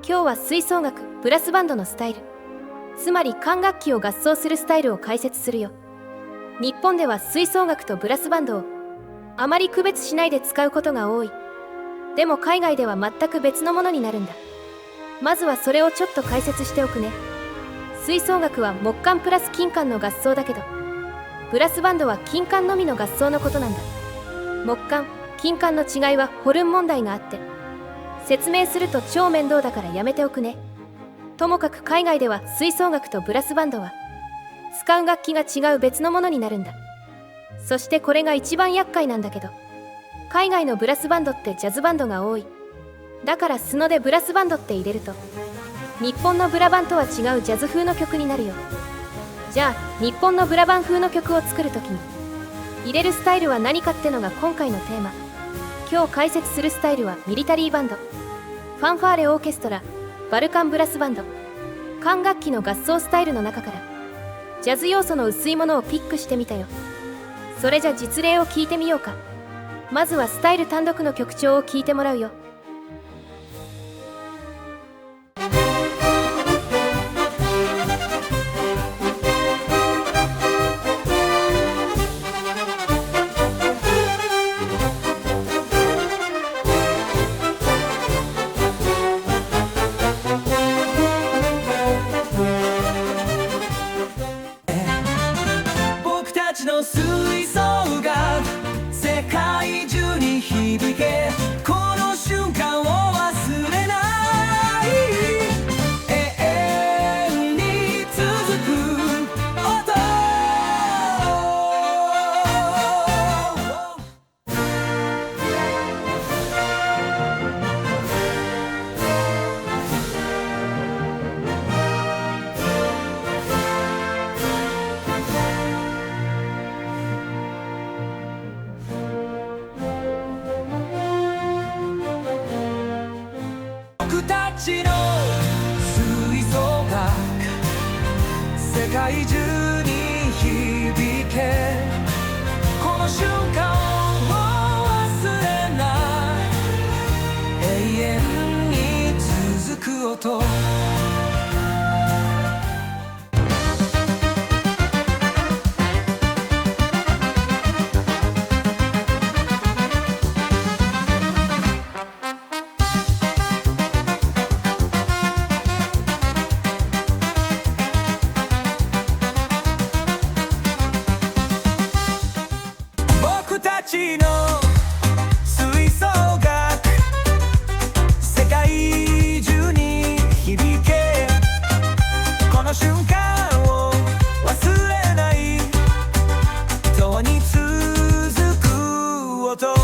今日は吹奏楽ブラスバンドのスタイル、つまり管楽器を合奏するスタイルを解説するよ。日本では吹奏楽とブラスバンドをあまり区別しないで使うことが多い。でも海外では全く別のものになるんだ。まずはそれをちょっと解説しておくね。吹奏楽は木管プラス金管の合奏だけど、ブラスバンドは金管のみの合奏のことなんだ。木管、金管の違いはホルン問題があって、説明すると超面倒だからやめておくね。ともかく海外では吹奏楽とブラスバンドは使う楽器が違う別のものになるんだ。そしてこれが一番厄介なんだけど、海外のブラスバンドってジャズバンドが多い。だから素のでブラスバンドって入れると、日本のブラバンとは違うジャズ風の曲になるよ。じゃあ日本のブラバン風の曲を作るときに入れるスタイルは何かってのが今回のテーマ。今日解説するスタイルはミリタリーバンド、ファンファーレオーケストラ、バルカンブラスバンド、管楽器の合奏スタイルの中からジャズ要素の薄いものをピックしてみたよ。それじゃ実例を聞いてみようか。まずはスタイル単独の曲調を聞いてもらうよ。僕たちの吹奏楽、世界中に響け、この瞬間を忘れない、永遠に続く音。僕たちの吹奏楽、世界中に響け、この瞬間を忘れない、永遠に続く音。僕たちの吹奏楽、世界中に響け、この瞬間を忘れない、永遠に続く音。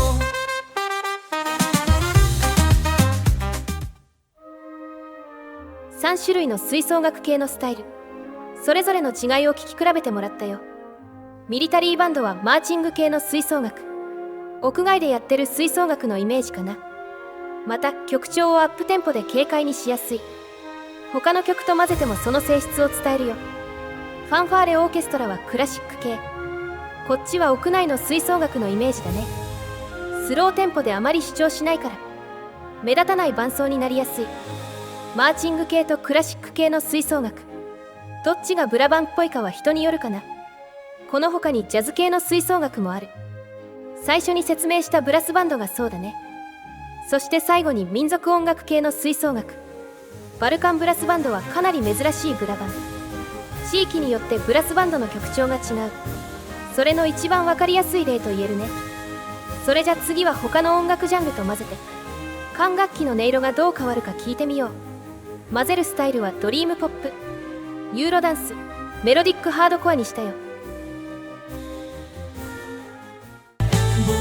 3種類の吹奏楽系のスタイル、それぞれの違いを聞き比べてもらったよ。ミリタリーバンドはマーチング系の吹奏楽、屋外でやってる吹奏楽のイメージかな。また曲調をアップテンポで軽快にしやすい。他の曲と混ぜてもその性質を伝えるよ。ファンファーレオーケストラはクラシック系、こっちは屋内の吹奏楽のイメージだね。スローテンポであまり主張しないから目立たない伴奏になりやすい。マーチング系とクラシック系の吹奏楽、どっちがブラバンっぽいかは人によるかな。この他にジャズ系の吹奏楽もある。最初に説明したブラスバンドがそうだね。そして最後に民族音楽系の吹奏楽、バルカンブラスバンドはかなり珍しいブラバン。地域によってブラスバンドの曲調が違う。それの一番わかりやすい例と言えるね。それじゃ次は他の音楽ジャンルと混ぜて管楽器の音色がどう変わるか聞いてみよう。混ぜるスタイルはドリームポップ、ユーロダンス、メロディックハードコアにしたよ。僕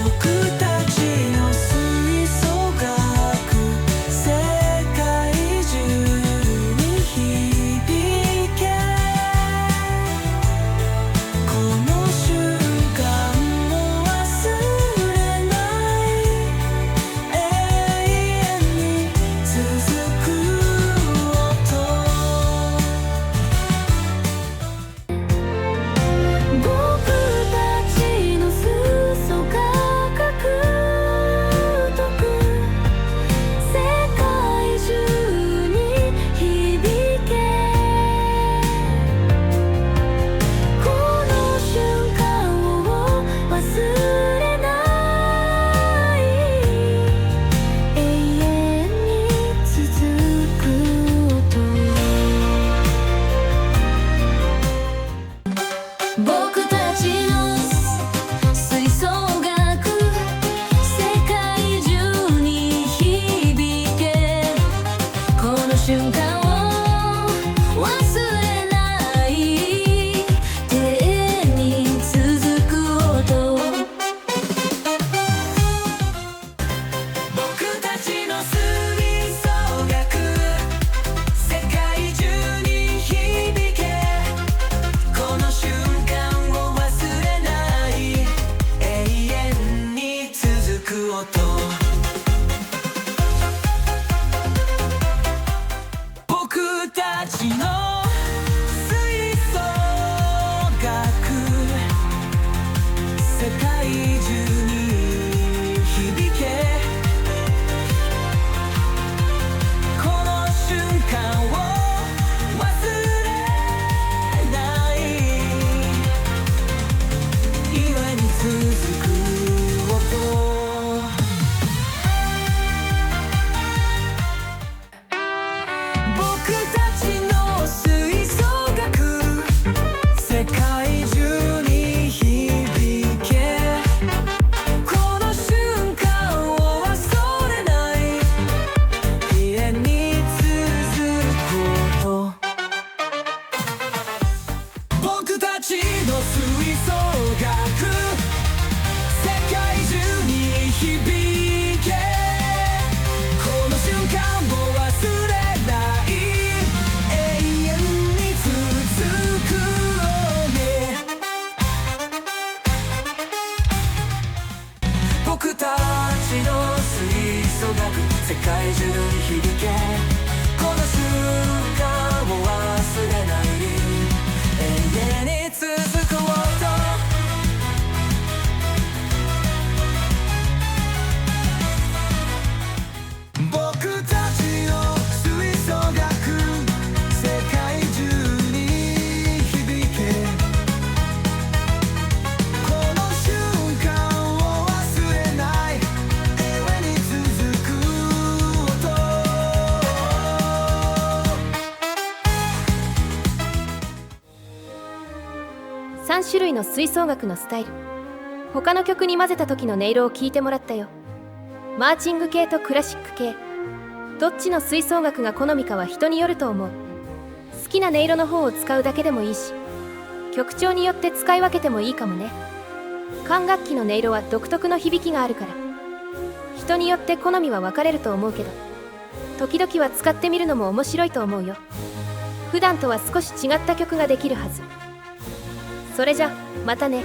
たちの吹奏楽、世界中に響け、この瞬間を忘れない、永遠に続く音。界中に響けこの瞬間を忘れない永遠に続こうと僕たちの吹奏楽世界中に響けこの瞬間を忘れない永遠に続く音3種類の吹奏楽のスタイル、他の曲に混ぜた時の音色を聞いてもらったよ。マーチング系とクラシック系、どっちの吹奏楽が好みかは人によると思う。好きな音色の方を使うだけでもいいし、曲調によって使い分けてもいいかもね。管楽器の音色は独特の響きがあるから、人によって好みは分かれると思うけど、時々は使ってみるのも面白いと思うよ。普段とは少し違った曲ができるはず。それじゃまたね。